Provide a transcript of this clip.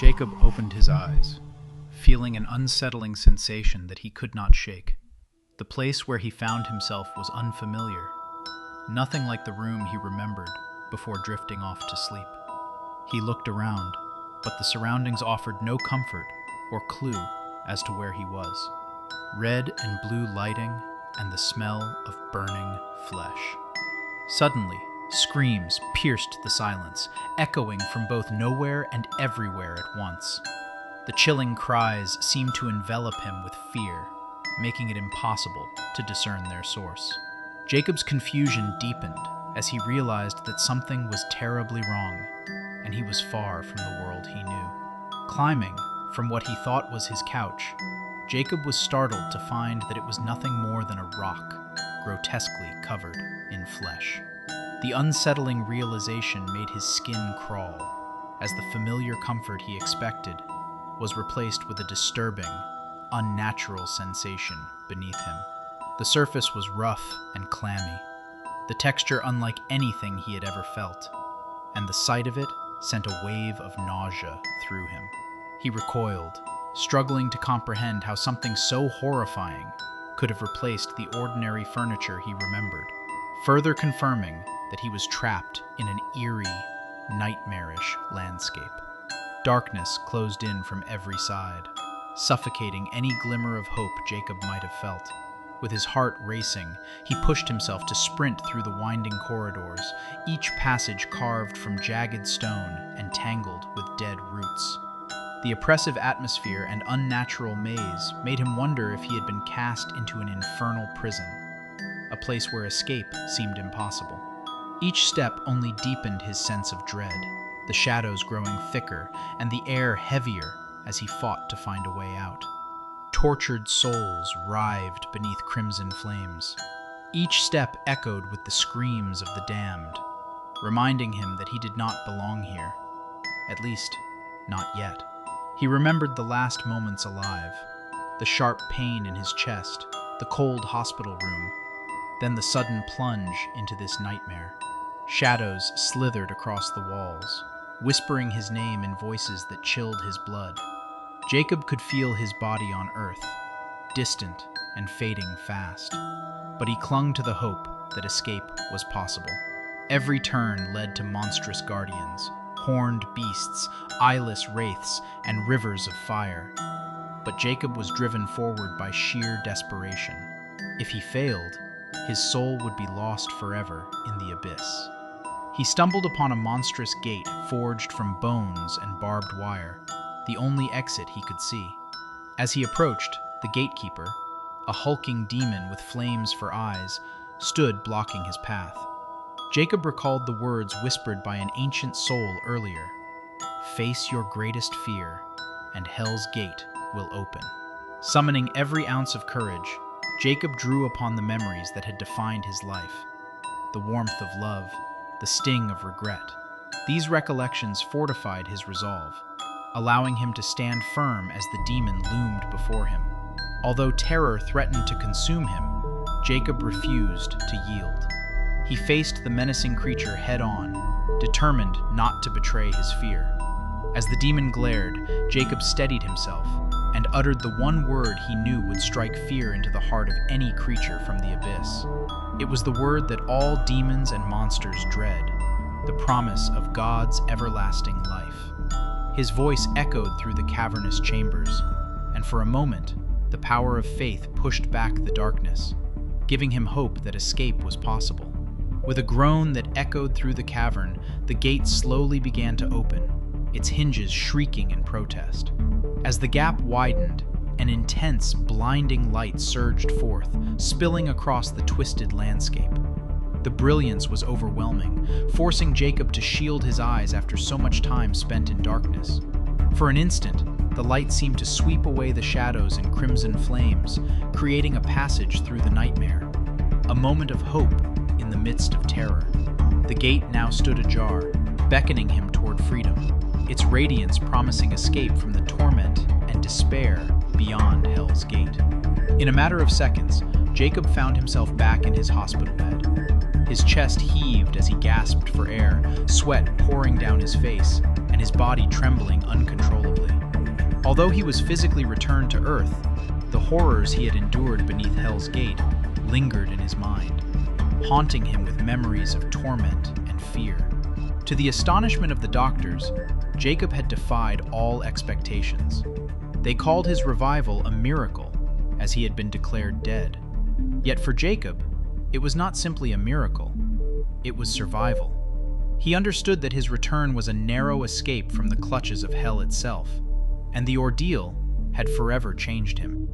Jacob opened his eyes, feeling an unsettling sensation that he could not shake. The place where he found himself was unfamiliar, nothing like the room he remembered before drifting off to sleep. He looked around, but the surroundings offered no comfort or clue as to where he was. Red and blue lighting and the smell of burning flesh. Suddenly, screams pierced the silence, echoing from both nowhere and everywhere at once. The chilling cries seemed to envelop him with fear, making it impossible to discern their source. Jacob's confusion deepened as he realized that something was terribly wrong, and he was far from the world he knew. Climbing from what he thought was his couch, Jacob was startled to find that it was nothing more than a rock, grotesquely covered in flesh. The unsettling realization made his skin crawl, as the familiar comfort he expected was replaced with a disturbing, unnatural sensation beneath him. The surface was rough and clammy, the texture unlike anything he had ever felt, and the sight of it sent a wave of nausea through him. He recoiled, struggling to comprehend how something so horrifying could have replaced the ordinary furniture he remembered, further confirming that he was trapped in an eerie, nightmarish landscape. Darkness closed in from every side, suffocating any glimmer of hope Jacob might have felt. With his heart racing, he pushed himself to sprint through the winding corridors, each passage carved from jagged stone and tangled with dead roots. The oppressive atmosphere and unnatural maze made him wonder if he had been cast into an infernal prison, a place where escape seemed impossible. Each step only deepened his sense of dread, the shadows growing thicker and the air heavier as he fought to find a way out. Tortured souls writhed beneath crimson flames. Each step echoed with the screams of the damned, reminding him that he did not belong here, at least, not yet. He remembered the last moments alive, the sharp pain in his chest, the cold hospital room, then the sudden plunge into this nightmare. Shadows slithered across the walls, whispering his name in voices that chilled his blood. Jacob could feel his body on earth, distant and fading fast, but he clung to the hope that escape was possible. Every turn led to monstrous guardians, horned beasts, eyeless wraiths, and rivers of fire. But Jacob was driven forward by sheer desperation. If he failed, his soul would be lost forever in the abyss. He stumbled upon a monstrous gate forged from bones and barbed wire, the only exit he could see. As he approached, the gatekeeper, a hulking demon with flames for eyes, stood blocking his path. Jacob recalled the words whispered by an ancient soul earlier, "Face your greatest fear, and Hell's gate will open." Summoning every ounce of courage, Jacob drew upon the memories that had defined his life, the warmth of love, the sting of regret. These recollections fortified his resolve, allowing him to stand firm as the demon loomed before him. Although terror threatened to consume him, Jacob refused to yield. He faced the menacing creature head-on, determined not to betray his fear. As the demon glared, Jacob steadied himself and uttered the one word he knew would strike fear into the heart of any creature from the abyss. It was the word that all demons and monsters dread, the promise of God's everlasting life. His voice echoed through the cavernous chambers, and for a moment, the power of faith pushed back the darkness, giving him hope that escape was possible. With a groan that echoed through the cavern, the gate slowly began to open, its hinges shrieking in protest. As the gap widened, an intense, blinding light surged forth, spilling across the twisted landscape. The brilliance was overwhelming, forcing Jacob to shield his eyes after so much time spent in darkness. For an instant, the light seemed to sweep away the shadows and crimson flames, creating a passage through the nightmare. A moment of hope in the midst of terror. The gate now stood ajar, beckoning him toward freedom, its radiance promising escape from the torment and despair beyond Hell's Gate. In a matter of seconds, Jacob found himself back in his hospital bed. His chest heaved as he gasped for air, sweat pouring down his face, and his body trembling uncontrollably. Although he was physically returned to Earth, the horrors he had endured beneath Hell's Gate lingered in his mind, haunting him with memories of torment and fear. To the astonishment of the doctors, Jacob had defied all expectations. They called his revival a miracle, as he had been declared dead. Yet for Jacob, it was not simply a miracle, it was survival. He understood that his return was a narrow escape from the clutches of hell itself, and the ordeal had forever changed him.